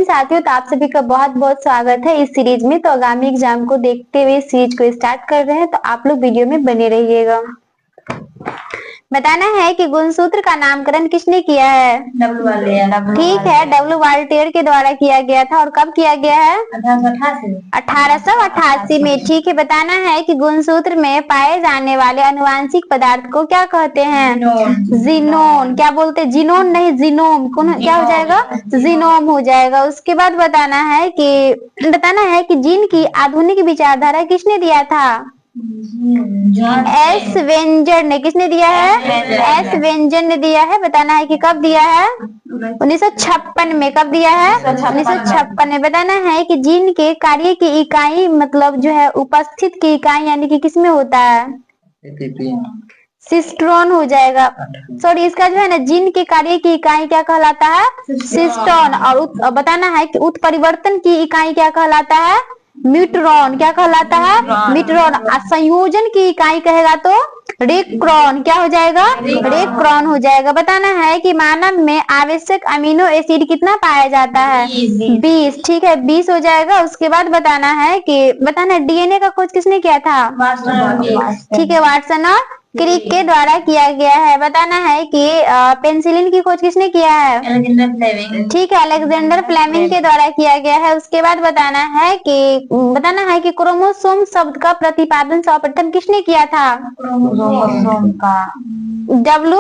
साथियों, तो आप सभी का बहुत बहुत स्वागत है इस सीरीज में। तो आगामी एग्जाम को देखते हुए इस सीरीज को स्टार्ट कर रहे हैं, तो आप लोग वीडियो में बने रहिएगा। बताना है कि गुणसूत्र का नामकरण किसने किया है? ठीक है, डब्ल्यू वाल्टेयर के द्वारा किया गया था। और कब किया गया है? 1888 में। ठीक है, बताना है कि गुणसूत्र में पाए जाने वाले अनुवांशिक पदार्थ को क्या कहते हैं? जीनोम। क्या बोलते हैं? जीनोम नहीं, जीनोम। कौन क्या हो जाएगा? जीनोम हो जाएगा। उसके बाद बताना है कि जीन की आधुनिक विचारधारा किसने दिया था? एस वेंजर ने। किसने दिया है? एस वेंजर ने दिया है। बताना है कि कब दिया है? 1956 में। कब दिया है? 1956 में। बताना है कि जीन के कार्य की इकाई मतलब जो है उपस्थित की इकाई यानी कि किसमें होता है? सिस्ट्रोन हो जाएगा। सॉरी, इसका जो है ना जीन के कार्य की इकाई क्या कहलाता है? सिस्टोन। और बताना है कि उत्परिवर्तन की इकाई क्या कहलाता है? म्यूट्रॉन। क्या कहलाता है? म्यूट्रॉन। संयोजन की इकाई कहेगा तो रेक्क्रॉन। क्या हो जाएगा? रेक्क्रॉन हो जाएगा। बताना है कि मानव में आवश्यक अमीनो एसिड कितना पाया जाता है? 20। ठीक है, 20 हो जाएगा। उसके बाद बताना है डीएनए का खोज किसने किया था? ठीक है, वाटसन और क्रिक के द्वारा किया गया है। बताना है कि पेनिसिलिन की खोज किसने किया है? ठीक है, अलेक्जेंडर फ्लेमिंग के द्वारा किया गया है। उसके बाद बताना है कि क्रोमोसोम शब्द का प्रतिपादन सर्वप्रथम किसने किया था? क्रोमोसोम का डब्ल्यू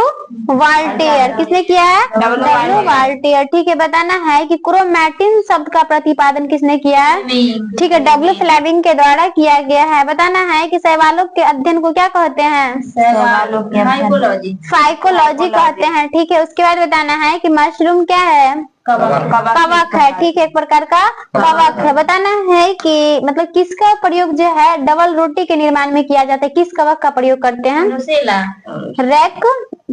वाल्टेयर। किसने किया है? W Voltaire. ठीक है, बताना है कि क्रोमैटिन शब्द का प्रतिपादन किसने किया है? ठीक है, डब्ल्यू फ्लेमिंग के द्वारा किया गया है। बताना है कि शैवालों के अध्ययन को क्या कहते हैं? फाइकोलॉजी कहते हैं। ठीक है, उसके बाद बताना है कि मशरूम क्या है? कवक है। ठीक है, एक प्रकार का कवक है। बताना है कि मतलब किसका प्रयोग जो है डबल रोटी के निर्माण में किया जाता है? किस कवक का प्रयोग करते हैं? रैक।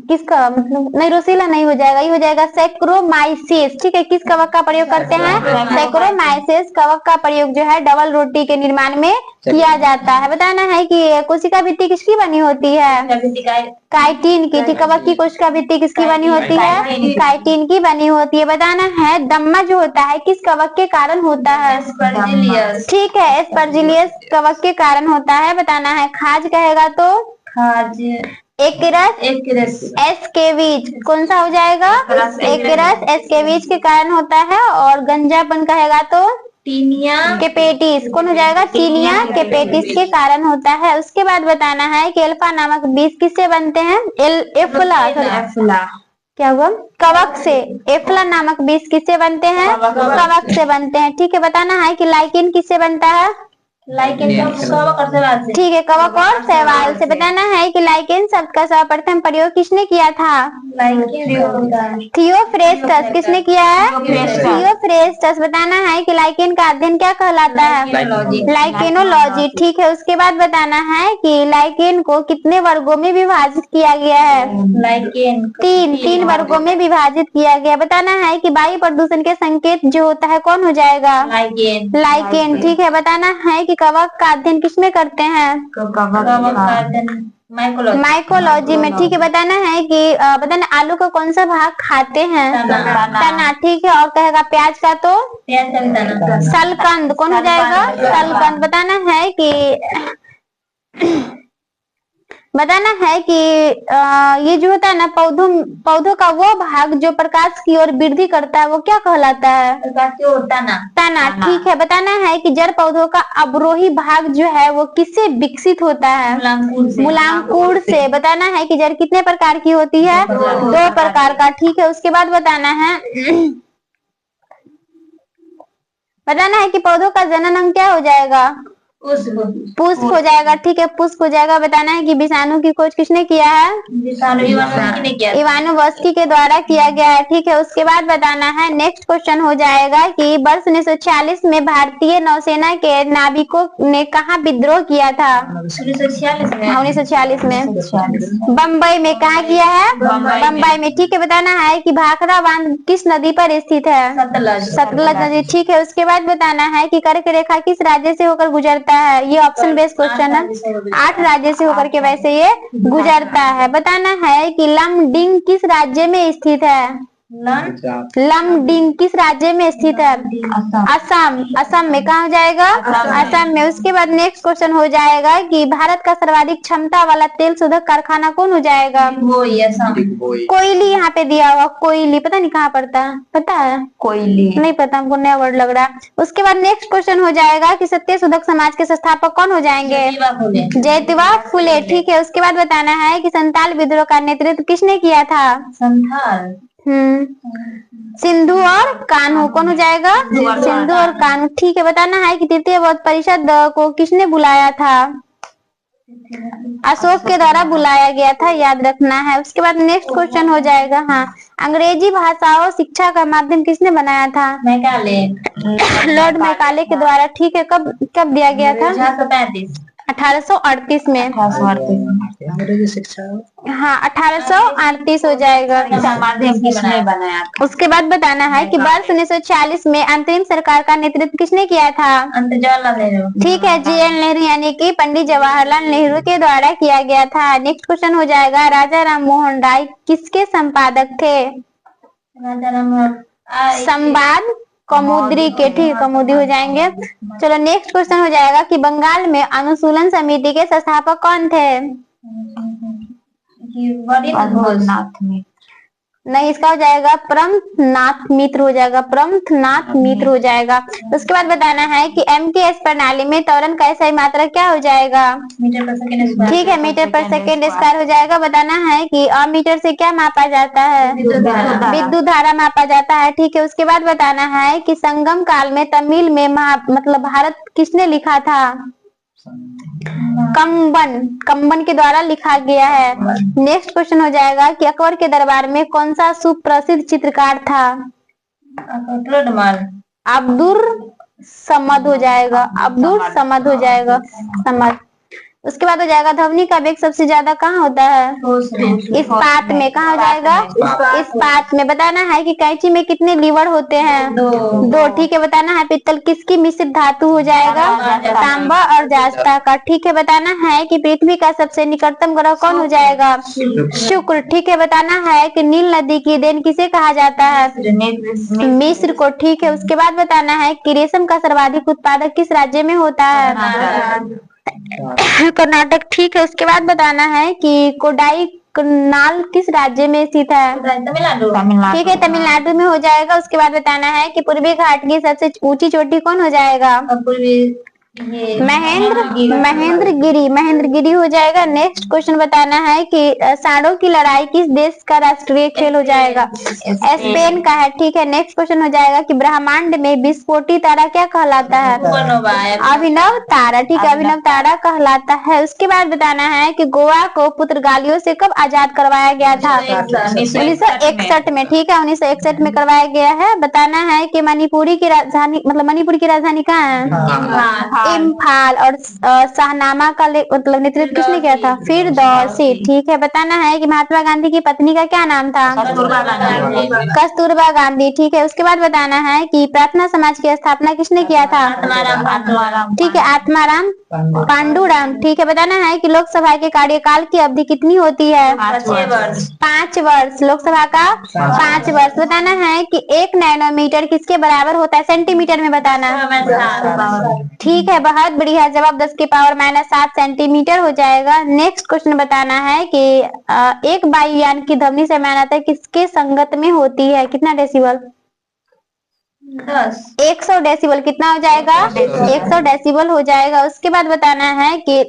किसका मतलब नहीं, रोसेला नहीं हो जाएगा, ये हो जाएगा सैक्रोमाइसेस। ठीक है, किस कवक का प्रयोग करते हैं? सैक्रोमाइसेस कवक का प्रयोग जो है डबल रोटी के निर्माण में किया जाता है। बताना है कि कोशिका भित्ति किसकी बनी होती है? काइटिन की। ठीक, कवक की कोशिका भित्ति किसकी बनी होती है? काइटिन की बनी होती है। बताना है दम्मा जो होता है किस कवक के कारण होता है? ठीक है, एस्परजिलियस कवक के कारण होता है। बताना है खाज कहेगा तो? खाज। एक्रेस एस्केविज। कौन सा हो जाएगा? एक्रेस एस्केविज के कारण होता है। और गंजापन कहेगा तो? टीनिया केपेटिस। कौन हो जाएगा? टीनिया केपेटिस के कारण होता है। उसके बाद बताना है कि एल्फा नामक बीज किससे बनते हैं? एफ्ला। क्या हुआ? कवक से। एफ्ला नामक बीज किससे बनते हैं? कवक से बनते हैं। ठीक है, बताना है कि लाइकेन किससे बनता है? लाइकेन कवक और शैवाल से। ठीक है, कवक और शैवाल से। बताना है कि लाइकेन शब्द का सर्वप्रथम प्रयोग किसने किया था? थियोफ्रेस्टस। किसने किया है? थियोफ्रेस्टस। बताना है कि लाइकेन का अध्ययन क्या कहलाता है? लाइकेनोलॉजी। ठीक है, उसके बाद बताना है कि लाइकेन को कितने वर्गों में विभाजित किया गया है? लाइकेन तीन वर्गों में विभाजित किया गया। बताना है कि वायु प्रदूषण के संकेत जो होता है कौन हो जाएगा? लाइकेन। ठीक है, बताना है कि कवक का अध्ययन किसमें करते हैं? माइकोलॉजी में। ठीक है, बताना है कि आलू का कौन सा भाग खाते हैं? तना। ठीक है, और कहेगा प्याज का तो? सलकंद। कौन हो जाएगा? सलकंद। बताना है कि ये जो होता है ना पौधों का वो भाग जो प्रकाश की ओर वृद्धि करता है वो क्या कहलाता है? तना। ठीक है, बताना है कि जड़ पौधों का अवरोही भाग जो है वो किससे विकसित होता है? मूलांकुर से। बताना है कि जड़ कितने प्रकार की होती है? 2 प्रकार का। ठीक है, उसके बाद बताना है कि पौधों का जनन अंग क्या हो जाएगा? पुष्प हो जाएगा। ठीक है, पुष्प हो जाएगा। बताना है कि विषाणु की खोज किसने किया है? इवानोव्स्की के द्वारा किया गया है। ठीक है, उसके बाद बताना है नेक्स्ट क्वेश्चन हो जाएगा कि वर्ष 1946 में भारतीय नौसेना के नाविकों ने कहाँ विद्रोह किया था? 1946 में बम्बई में। कहाँ किया है? बम्बई में। ठीक है, बताना है कि भाखड़ा बांध किस नदी पर स्थित है? सतलज नदी। ठीक है, उसके बाद बताना है कि कर्क रेखा किस राज्य से होकर गुजरता है? ये ऑप्शन बेस्ड क्वेश्चन है। 8 राज्य से होकर के वैसे ये गुजरता है। बताना है कि लमडिंग किस राज्य में स्थित है? लमडिंग किस राज्य में स्थित है? असम। असम में कहाँ हो जाएगा? असम में। उसके बाद नेक्स्ट क्वेश्चन हो जाएगा कि भारत का सर्वाधिक क्षमता वाला तेल शोधक कारखाना कौन हो जाएगा? कोयली यहाँ पे दिया हुआ, कोयली पता नहीं कहाँ पड़ता है, पता है? कोयली नहीं पता, हमको नया वर्ड लग रहा है। उसके बाद नेक्स्ट क्वेश्चन हो जाएगा कि सत्य शोधक समाज के संस्थापक कौन हो जाएंगे? ज्योतिबा फुले। ठीक है, उसके बाद बताना है कि संथाल विद्रोह का नेतृत्व किसने किया था? संथाल सिंधु और कान्हू कौन हो जाएगा? सिंधु और कान्हू। ठीक है, बताना है कि तृतीय बौद्ध परिषद को किसने बुलाया था? अशोक के द्वारा बुलाया गया था, याद रखना है। उसके बाद नेक्स्ट क्वेश्चन हो जाएगा, हाँ, अंग्रेजी भाषा और शिक्षा का माध्यम किसने बनाया था? मैकाले। लॉर्ड मैकाले के द्वारा। ठीक है, कब कब दिया गया था? 1838 में। अंग्रेजी शिक्षा, हाँ 1838 हो जाएगा। माध्यम किसने बनाया था? उसके बाद बताना है कि वर्ष 1946 में अंतरिम सरकार का नेतृत्व किसने किया था? जवाहरलाल नेहरू। ठीक है, JN नेहरू यानी कि पंडित जवाहरलाल नेहरू के द्वारा किया गया था। नेक्स्ट क्वेश्चन हो जाएगा, राजा राम मोहन राय किसके संपादक थे? राजा राम मोहन संवाद कौमुदी के। ठीक, कौमुदी हो जाएंगे। चलो नेक्स्ट क्वेश्चन हो जाएगा कि बंगाल में अनुशीलन समिति के संस्थापक कौन थे? नहीं, इसका हो जाएगा प्रमथनाथ मित्र हो जाएगा, प्रमथनाथ मित्र हो जाएगा। उसके बाद बताना है कि MTS प्रणाली में त्वरण का सही मात्रा क्या हो जाएगा? मीटर पर सेकेंड। ठीक है, मीटर पर सेकेंड स्क्वायर हो जाएगा। बताना है कि अमीटर से क्या मापा जाता है? विद्युत धारा मापा जाता है। ठीक है, उसके बाद बताना है कि संगम काल में तमिल में मतलब भारत किसने लिखा था? कंबन के द्वारा लिखा गया है। नेक्स्ट क्वेश्चन हो जाएगा कि अकबर के दरबार में कौन सा सुप्रसिद्ध चित्रकार था? अब्दुल समद हो जाएगा, अब्दुल समद हो जाएगा, समद। उसके बाद हो जाएगा ध्वनि का वेग सबसे ज्यादा कहाँ होता है? इस्पात में। कहाँ हो जाएगा? इस्पात में। बताना है कि कैंची में कितने लीवर होते हैं? दो। ठीक है, बताना है पित्तल किसकी मिश्रित धातु हो जाएगा? तांबा और जास्ता का। ठीक है, बताना है कि पृथ्वी का सबसे निकटतम ग्रह कौन हो जाएगा? शुक्र। ठीक है, बताना है कि नील नदी की देन किसे कहा जाता है? मिस्र को। ठीक है, उसके बाद बताना है कि रेशम का सर्वाधिक उत्पादक किस राज्य में होता है? कर्नाटक। ठीक है, उसके बाद बताना है कि कोडाई कनाल किस राज्य में स्थित है? तमिलनाडु। ठीक है, तमिलनाडु में हो जाएगा। उसके बाद बताना है कि पूर्वी घाट की सबसे ऊंची चोटी कौन हो जाएगा? महेंद्रगिरी हो जाएगा। नेक्स्ट क्वेश्चन बताना है कि सांडों की लड़ाई किस देश का राष्ट्रीय खेल हो जाएगा? स्पेन का है। ठीक है, नेक्स्ट क्वेश्चन हो जाएगा कि ब्रह्मांड में विस्फोटी तारा क्या कहलाता है? अभिनव तारा। ठीक है, अभिनव तारा कहलाता है। उसके बाद बताना है कि गोवा को पुर्तगालियों से कब आजाद करवाया गया था? 1961 में। ठीक है, 1961 में करवाया गया है। बताना है कि मणिपुरी की राजधानी कहाँ है? इम्फाल। और शाहनामा का मतलब नेतृत्व किसने किया था? फिरदौसी। ठीक है, बताना है कि महात्मा गांधी की पत्नी का क्या नाम था? कस्तूरबा गांधी। ठीक है, उसके बाद बताना है कि प्रार्थना समाज की स्थापना किसने किया था? ठीक है, आत्माराम पांडुरंग। ठीक है, बताना है कि लोकसभा के कार्यकाल की अवधि कितनी होती है? 5 वर्ष। लोकसभा का 5 वर्ष। बताना है कि 1 नैनोमीटर किसके बराबर होता है? सेंटीमीटर में बताना। ठीक है, बहुत बढ़िया जवाब। 10 की पावर -7 सेंटीमीटर हो जाएगा। नेक्स्ट क्वेश्चन बताना है कि एक वायुयान की ध्वनि समानता किसके संगत में होती है? कितना डेसिबल? 100 डेसिबल। कितना हो जाएगा? 100 डेसिबल हो जाएगा। उसके बाद बताना है कि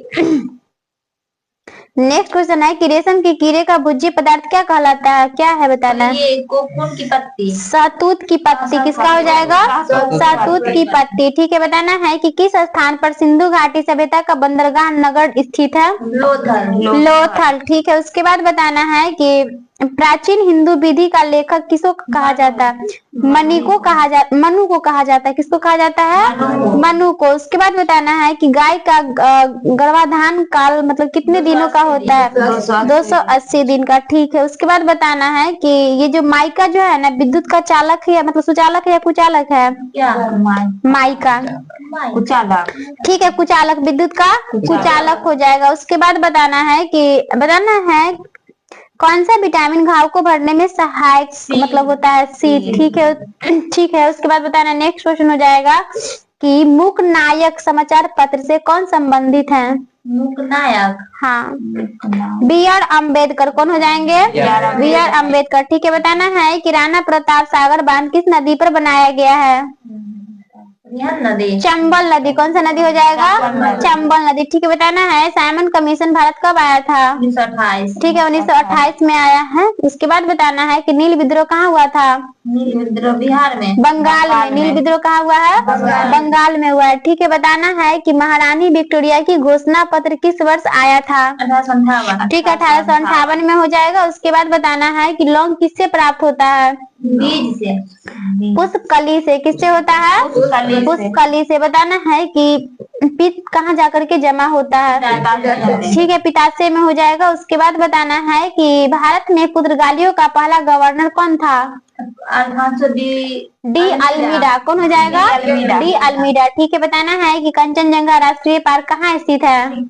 नेक्स्ट क्वेश्चन है कि रेशम के कीड़े का भुज्य पदार्थ क्या कहलाता है? क्या है बताना? ये कोकून की पत्ती। सहतूत की पत्ती। किसका हो जाएगा? सहतूत की पत्ती। ठीक है, बताना है कि किस स्थान पर सिंधु घाटी सभ्यता का बंदरगाह नगर स्थित है? लोथल। ठीक है, उसके बाद बताना है कि प्राचीन हिंदू विधि का लेखक किसको कहा जाता है? मनु को कहा जाता है। किसको कहा जाता है? मनु को। उसके बाद बताना है कि गाय का गर्भाधान काल मतलब कितने दिनों का होता है? 280 दिन का। ठीक है, उसके बाद बताना है कि ये जो माइका जो है ना, विद्युत का चालक है मतलब सुचालक है या कुचालक है? माइका कुचालक। ठीक है, कुचालक। विद्युत का कुचालक हो जाएगा। उसके बाद बताना है कौन सा विटामिन घाव को भरने में सहायक मतलब होता है? सी। ठीक है, ठीक है। उसके बाद बताना, नेक्स्ट क्वेश्चन हो जाएगा कि मूक नायक समाचार पत्र से कौन संबंधित है? मूक नायक, हाँ, बी आर अम्बेडकर। कौन हो जाएंगे? B R Ambedkar. ठीक है, बताना है कि राणा प्रताप सागर बांध किस नदी पर बनाया गया है? नदी, चंबल नदी। कौन सा नदी हो जाएगा? चंबल नदी। ठीक है, बताना है साइमन कमीशन भारत कब आया था? 1928। ठीक है, 1928 में आया है। उसके बाद बताना है कि नील विद्रोह कहाँ हुआ था? नील विद्रोह बिहार में, बंगाल में। नील विद्रोह कहाँ हुआ है? बंगाल में हुआ है। ठीक है, बताना है कि महारानी विक्टोरिया की घोषणा पत्र किस वर्ष आया था? 1858। ठीक है, 1858 में हो जाएगा। उसके बाद बताना है कि लौंग किससे प्राप्त होता है? बीज से, पुष्पकली से। किससे होता है? पुष्पकली से। बताना है कि पित्त कहाँ जाकर के जमा होता है? ठीक है, पित्ताशय में हो जाएगा। उसके बाद बताना है कि भारत में पुर्तगालियों का पहला गवर्नर कौन था? De Almeida. कौन हो जाएगा? De Almeida. ठीक है, बताना है कि कंचनजंगा राष्ट्रीय पार्क कहाँ स्थित है?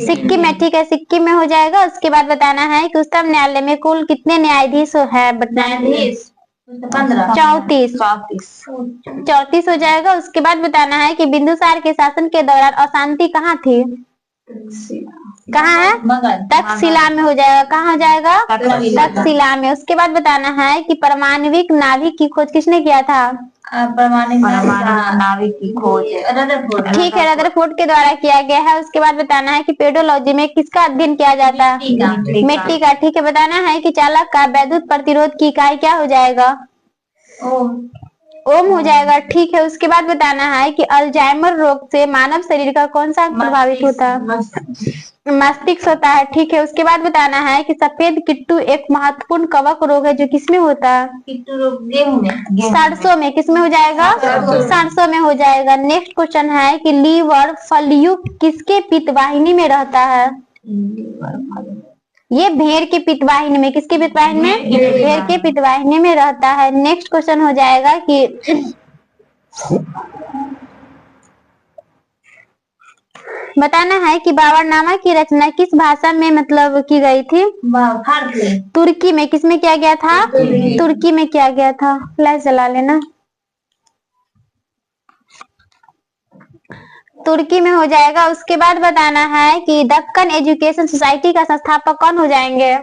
सिक्किम में। ठीक है, सिक्किम में हो जाएगा। उसके बाद बताना है कि उच्चतम न्यायालय में कुल कितने न्यायाधीश है? न्यायाधीश 34 हो जाएगा। उसके बाद बताना है कि बिंदुसार के शासन के दौरान अशांति कहाँ थी? कहाँ है? तक्षशिला में हो जाएगा। कहाँ हो जाएगा? तक्षशिला में। उसके बाद बताना है कि परमाणविक नाभिक की खोज किसने किया था? परमाणु नाभिक की खोज ठीक है, रदरफोर्ड के द्वारा किया गया है। उसके बाद बताना है कि पेडोलॉजी में किसका अध्ययन किया जाता है? मिट्टी का। ठीक है, बताना है कि चालक का वैद्युत प्रतिरोध की इकाई क्या हो जाएगा? ओम हो जाएगा। ठीक है, उसके बाद बताना है कि अल्जाइमर रोग से मानव शरीर का कौन सा प्रभावित होता है? मस्तिष्क होता है। ठीक है, उसके बाद बताना है कि सफेद किट्टू एक महत्वपूर्ण कवक रोग है जो किसमें होता है? किट्टू रोग गेहूं में, सरसों में। किसमें हो जाएगा? सरसों में हो जाएगा। नेक्स्ट क्वेश्चन है कि लीवर फ्लूक किसके पित्त वाहिनी में रहता है? ये भेड़ के पित्तवाहिनी में। किसके पित्तवाहिनी में? भेड़ के पित्तवाहिनी में रहता है। नेक्स्ट क्वेश्चन हो जाएगा कि बताना है कि बाबरनामा की रचना किस भाषा में मतलब की गई थी? तुर्की में। किसमें किया गया था? तुर्की में किया गया था। फ्लैश जला लेना। तुर्की में हो जाएगा। उसके बाद बताना है कि दक्कन एजुकेशन सोसाइटी का संस्थापक कौन हो जाएंगे?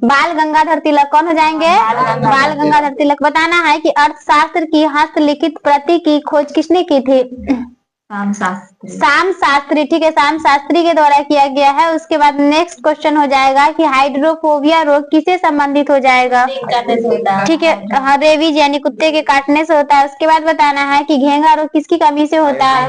बाल गंगाधर तिलक। कौन हो जाएंगे? बाल गंगाधर तिलक। बताना है कि अर्थशास्त्र की हस्तलिखित प्रति की खोज किसने की थी? शाम शास्त्री। ठीक है, शाम शास्त्री के द्वारा किया गया है। उसके बाद नेक्स्ट क्वेश्चन हो जाएगा कि हाइड्रोफोबिया रोग किससे संबंधित हो जाएगा? ठीक है, हाँ, रेबीज यानी कुत्ते के काटने से होता है। उसके बाद बताना है कि घेंगा रोग किसकी कमी से होता है?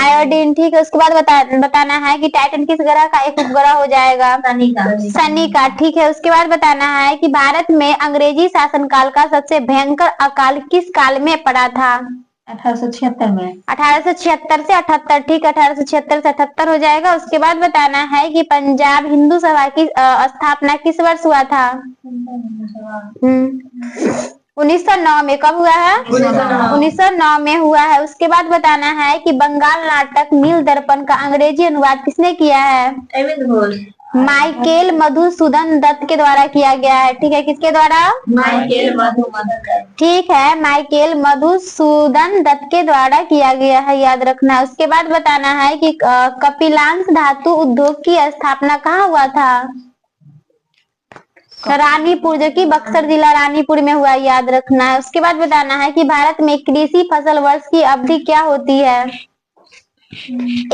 आयोडीन। ठीक है, उसके बाद बताना है कि टाइटन किस ग्रह का एक उपग्रह हो जाएगा? शनि का। ठीक है, उसके बाद बताना है कि भारत में अंग्रेजी शासनकाल का सबसे भयंकर अकाल किस काल में पड़ा था? 1876 में। 1876 से 78। ठीक है, 1876 से 78 हो जाएगा। उसके बाद बताना है कि पंजाब हिंदू सभा की स्थापना किस वर्ष हुआ था? 1909 में। कब हुआ है? 1909 में हुआ है। उसके बाद बताना है कि बंगाल नाटक नील दर्पण का अंग्रेजी अनुवाद किसने किया है? माइकेल मधुसूदन दत्त के द्वारा किया गया है। ठीक है, किसके द्वारा? माइकेल मधुसूदन। ठीक है, माइकेल मधुसूदन दत्त के द्वारा किया गया है, याद रखना। उसके बाद बताना है कि कपिलांश धातु उद्योग की स्थापना कहाँ हुआ था? रानीपुर, जो कि बक्सर जिला रानीपुर में हुआ, याद रखना है। उसके बाद बताना है कि भारत में कृषि फसल वर्ष की अवधि क्या होती है?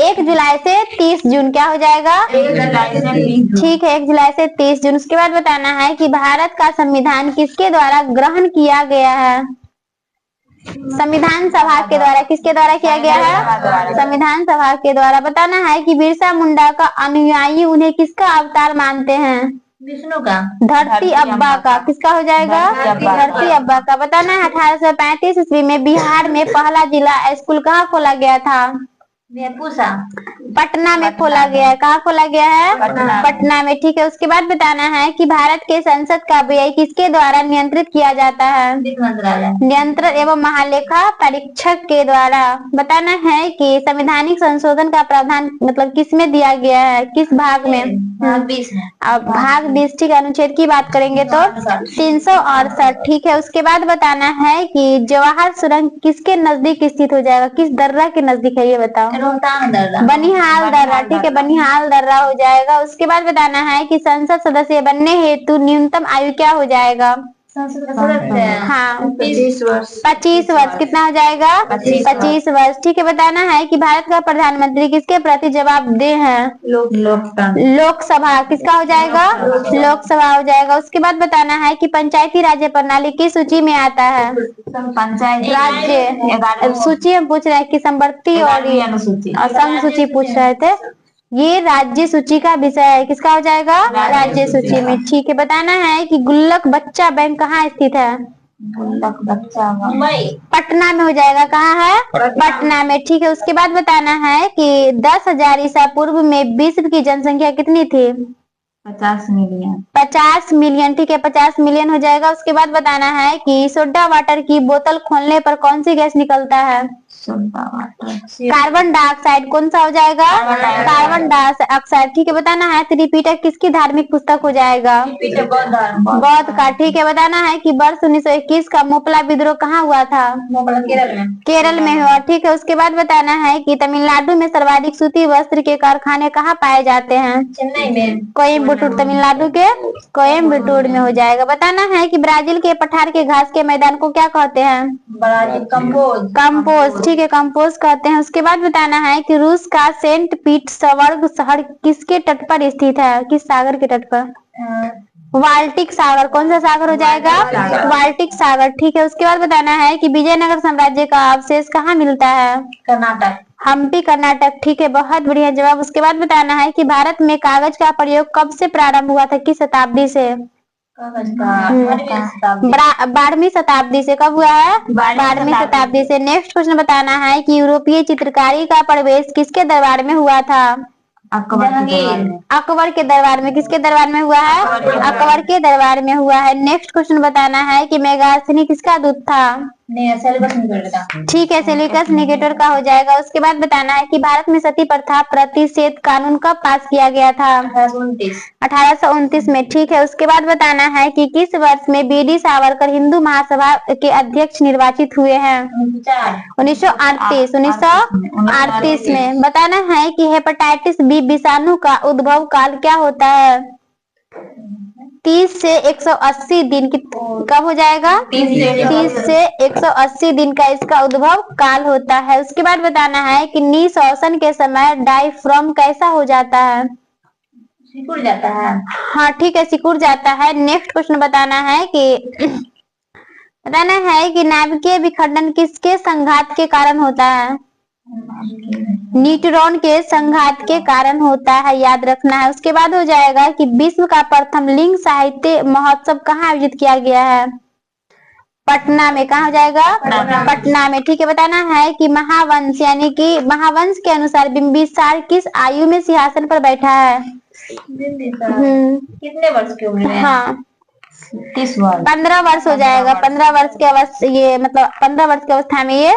1 जुलाई से 30 जून। क्या हो जाएगा? 1 जुलाई से 30 जून। ठीक है, 1 जुलाई से 30 जून। उसके बाद बताना है कि भारत का संविधान किसके द्वारा ग्रहण किया गया है? संविधान सभा के द्वारा। किसके द्वारा किया गया है? संविधान सभा के द्वारा। बताना है कि बिरसा मुंडा का अनुयायी उन्हें किसका अवतार मानते हैं? विष्णु का। धरती अब्बा का। किसका हो जाएगा? धरती अब्बा का। बताना है 1835 ईस्वी में बिहार में पहला जिला स्कूल कहाँ खोला गया था? वेपूसा। पटना में खोला गया है। कहाँ खोला गया है? पटना में। ठीक है, उसके बाद बताना है कि भारत के संसद का व्यय किसके द्वारा नियंत्रित किया जाता है? वित्त मंत्रालय। नियंत्रण एवं महालेखा परीक्षक के द्वारा। बताना है कि संवैधानिक संशोधन का प्रावधान मतलब किसमें दिया गया है, किस भाग में? भाग 20 में। अब भाग 20, ठीक है, अनुच्छेद की बात करेंगे तो 368। ठीक है, उसके बाद बताना है कि जवाहर सुरंग किसके नजदीक स्थित हो जाएगा, किस दर्रा के नजदीक है ये बताओ? रोहतांग दर्रा। बनिहाल दर्रा। ठीक है, बनिहाल दर्रा हो जाएगा। उसके बाद बताना है कि संसद सदस्य बनने हेतु न्यूनतम आयु क्या हो जाएगा? संसद का सदस्य। हाँ, 25 वर्ष। 25 वर्ष। कितना हो जाएगा? 25 वर्ष। ठीक है, बताना है कि भारत का प्रधानमंत्री किसके प्रति जवाबदेह है? लोकतंत्र। लोकसभा। किसका हो जाएगा? लोकसभा हो जाएगा। उसके बाद बताना है कि पंचायती राज्य प्रणाली किस सूची में आता है? पंचायत राज्य सूची हम पूछ रहे हैं कि संवर्ती और असम सूची पूछ रहे थे। ये राज्य सूची का विषय है। किसका हो जाएगा? राज्य सूची में। ठीक है, बताना है कि गुल्लक बच्चा बैंक कहाँ स्थित है? गुल्लक बच्चा मुंबई। पटना में हो जाएगा। कहाँ है? पटना में। ठीक है, उसके बाद बताना है कि 10,000 ईसा पूर्व में विश्व की जनसंख्या कितनी थी? 50 मिलियन। 50 मिलियन। ठीक है, 50 मिलियन हो जाएगा। उसके बाद बताना है कि सोडा वाटर की बोतल खोलने पर कौन सी गैस निकलता है? Soda water. Carbon dioxide. कौन सा हो जाएगा? Carbon dioxide. ठीक है, बताना है त्रिपिटक किसकी धार्मिक पुस्तक हो जाएगा? बौद्ध का। ठीक है, बताना है कि वर्ष 1921 का मोपला विद्रोह कहाँ हुआ था? केरल में। केरल में हुआ। ठीक है, उसके बाद बताना है कि तमिलनाडु में सर्वाधिक सूती वस्त्र के कारखाने कहाँ पाए जाते हैं? चेन्नई में। कोयम्बटूर। तमिलनाडु के कोयम्बटूर में हो जाएगा। बताना है कि ब्राजील के पठार के घास के मैदान को क्या कहते हैं? Brazil compose. कंपोज। ठीक है, कंपोज कहते हैं। उसके बाद बताना है कि रूस का सेंट पीटर्सबर्ग शहर किसके तट पर स्थित है, किस सागर के तट पर? बाल्टिक सागर। कौन सा सागर हो जाएगा? बाल्टिक सागर। ठीक है, उसके बाद बताना है कि विजयनगर साम्राज्य का अवशेष कहाँ मिलता है? कर्नाटक। हम्पी, कर्नाटक। ठीक है, बहुत बढ़िया जवाब। उसके बाद बताना है कि भारत में कागज का प्रयोग कब से प्रारंभ हुआ था, किस शताब्दी से? कागज का 12वीं शताब्दी से। कब हुआ है? 12वीं शताब्दी से। नेक्स्ट क्वेश्चन बताना है कि यूरोपीय चित्रकारी का प्रवेश किसके दरबार में हुआ था? अकबर के दरबार में। किसके दरबार में हुआ है? अकबर के दरबार में हुआ है। नेक्स्ट क्वेश्चन बताना है कि मेगास्थनी किसका दूत था? ठीक है, सेल्यूकस निकेटर का हो जाएगा। उसके बाद बताना है कि भारत में सती प्रथा प्रतिषेध कानून कब पास किया गया था? 1829 में। ठीक है, उसके बाद बताना है कि किस वर्ष में बीडी सावरकर हिंदू महासभा के अध्यक्ष निर्वाचित हुए हैं? 1938 में। बताना है कि हेपेटाइटिस बी विषाणु का उद्भव काल क्या होता है? 30 से 180 दिन की। कब हो जाएगा? 30 से 180 दिन का इसका उद्भव काल होता है। उसके बाद बताना है कि निःश्वासन के समय डायफ्राम कैसा हो जाता है? सिकुड़ जाता है। हाँ, ठीक है, सिकुड़ जाता है। नेक्स्ट क्वेश्चन बताना है कि नाभिकीय विखंडन किसके संघात के कारण होता है? न्यूट्रॉन के संघात के कारण होता है, याद रखना है। उसके बाद हो जाएगा कि विश्व का प्रथम लिंग साहित्य महोत्सव कहाँ आयोजित किया गया है? पटना में। कहाँ हो जाएगा? पटना में। ठीक है, बताना है कि महावंश यानी कि महावंश के अनुसार बिंबिसार किस आयु में सिंहासन पर बैठा है? कितने वर्ष की उम्र में? हाँ, 30 वर्ष। 15 वर्ष हो जाएगा। 15 वर्ष की अवस्था, ये मतलब 15 वर्ष की अवस्था में ये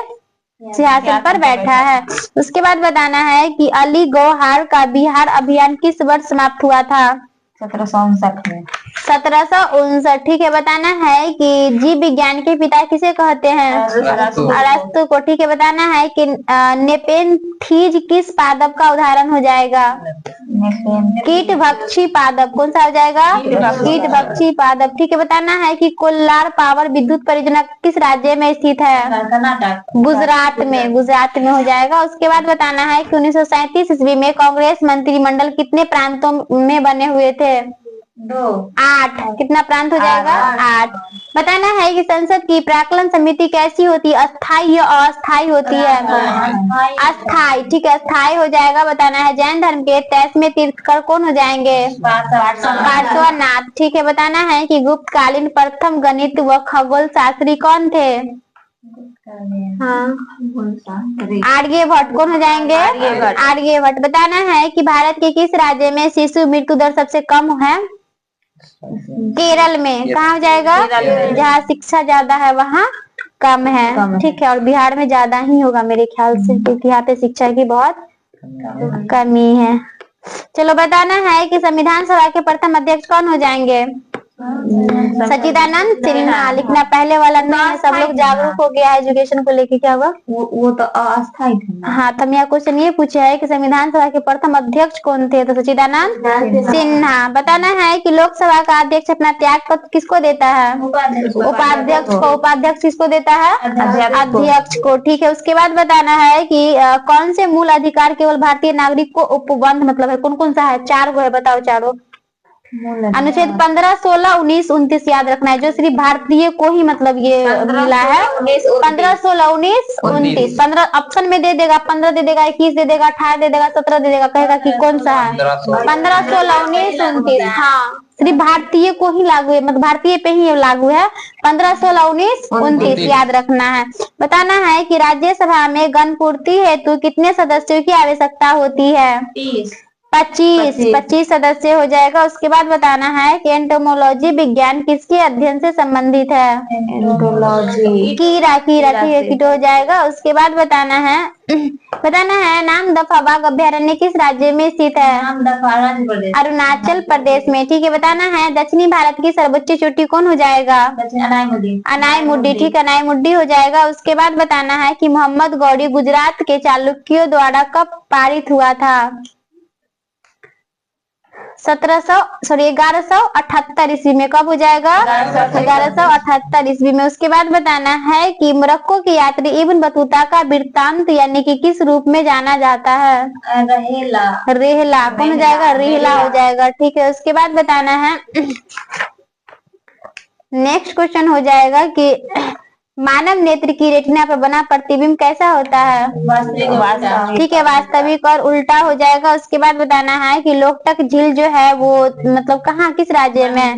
सिंहासन पर बैठा है। उसके बाद बताना है कि अली गौहर का बिहार अभियान किस वर्ष समाप्त हुआ था? 1759 में। 1759। ठीक है, बताना है कि जीव विज्ञान के पिता किसे कहते हैं? अरस्तु को। ठीक है, बताना है कि नेपेंथीज किस पादप का उदाहरण हो जाएगा? कीटभक्षी पादप। कौन सा हो जाएगा? कीटभक्षी पादप। ठीक है, बताना है कि कोल्हार पावर विद्युत परियोजना किस राज्य में स्थित है? कर्नाटक। गुजरात में। गुजरात में हो जाएगा। उसके बाद बताना है कि 1937 ईस्वी में कांग्रेस मंत्रिमंडल कितने प्रांतों में बने हुए थे? 8। कितना प्रांत हो जाएगा? 8। बताना है कि संसद की प्राक्कलन समिति कैसी होती है, अस्थायी या अस्थायी होती है? अस्थायी। ठीक है, अस्थायी हो जाएगा। बताना है जैन धर्म के 23वें तीर्थंकर कौन हो जाएंगे? पार्श्वनाथ। ठीक है, बताना है कि गुप्तकालीन प्रथम गणित व खगोल शास्त्री कौन थे? हाँ, रे। आर्यभट्ट कौन हो जाएंगे? आर्यभट्ट। आर्यभट्ट। बताना है कि भारत के किस राज्य में शिशु मृत्यु दर सबसे कम है? केरल में। कहाँ हो जाएगा? केरल में। जहाँ शिक्षा ज्यादा है वहाँ कम है। कम है। ठीक है, और बिहार में ज्यादा ही होगा मेरे ख्याल से, क्योंकि यहाँ पे शिक्षा की बहुत कमी है। चलो, बताना है कि संविधान सभा के प्रथम अध्यक्ष कौन हो जाएंगे? सच्चिदानंद सिन्हा। लिखना पहले वाला नहीं है, सब लोग जागरूक हो गया है एजुकेशन को लेके। क्या हुआ? वो तो अस्थायी थे। हाँ, तो हम यहाँ क्वेश्चन ये पूछे है कि संविधान सभा के प्रथम अध्यक्ष कौन थे? तो सच्चिदानंद सिन्हा। बताना है कि लोकसभा का अध्यक्ष अपना त्याग पत्र किसको देता है? उपाध्यक्ष को। उपाध्यक्ष किसको देता है? अध्यक्ष को। ठीक है, उसके बाद बताना है कि कौन से मूल अधिकार केवल भारतीय नागरिक को उपबंध मतलब है? कौन कौन सा है? 4 गो है, बताओ चारों। अनुच्छेद 15, 16, 19, 29 याद रखना है, जो सिर्फ भारतीय को ही मतलब ये मिला है। 15, 16, 19, 29। 15 ऑप्शन में दे देगा, 15 दे देगा, 21 दे देगा, 18 दे देगा, 17 दे देगा, कहेगा कि कौन सा है? 15, 16, 19, 29। हाँ, सिर्फ भारतीय को ही लागू है, मतलब भारतीय पे ही लागू है। 15, 16, 19, 29 याद रखना है। बताना है कि राज्यसभा में गणपूर्ति हेतु कितने सदस्यों की आवश्यकता होती है? 25 सदस्य हो जाएगा। उसके बाद बताना है कि एंटोमोलॉजी विज्ञान किसके अध्ययन से संबंधित है? एंटोलॉजी। कीड़ा। ठीक है, कीटो हो जाएगा। उसके बाद बताना है नामदफा बाघ अभ्यारण्य किस राज्य में स्थित है? अरुणाचल प्रदेश में। ठीक है, बताना है दक्षिणी भारत की सर्वोच्च चोटी कौन हो जाएगा? अनाईमुड्डी। ठीक है, अनाईमुड्डी हो जाएगा। उसके बाद बताना है कि मोहम्मद गौरी गुजरात के चालुक्यों द्वारा कब पारित हुआ था? 1178 ईस्वी में। कब हो जाएगा? 1178 ईस्वी में। उसके बाद बताना है कि मोरक्को के यात्री इब्न बतूता का वृत्तांत यानी कि किस रूप में जाना जाता है? रेहला। कौन हो जाएगा? रेहला हो जाएगा। ठीक है, उसके बाद बताना है नेक्स्ट क्वेश्चन हो जाएगा कि मानव नेत्र की रेटिना पर बना प्रतिबिंब कैसा होता है? ठीक है, वास्तविक और उल्टा हो जाएगा। उसके बाद बताना है कि लोकटक झील जो है वो मतलब कहाँ, किस राज्य में?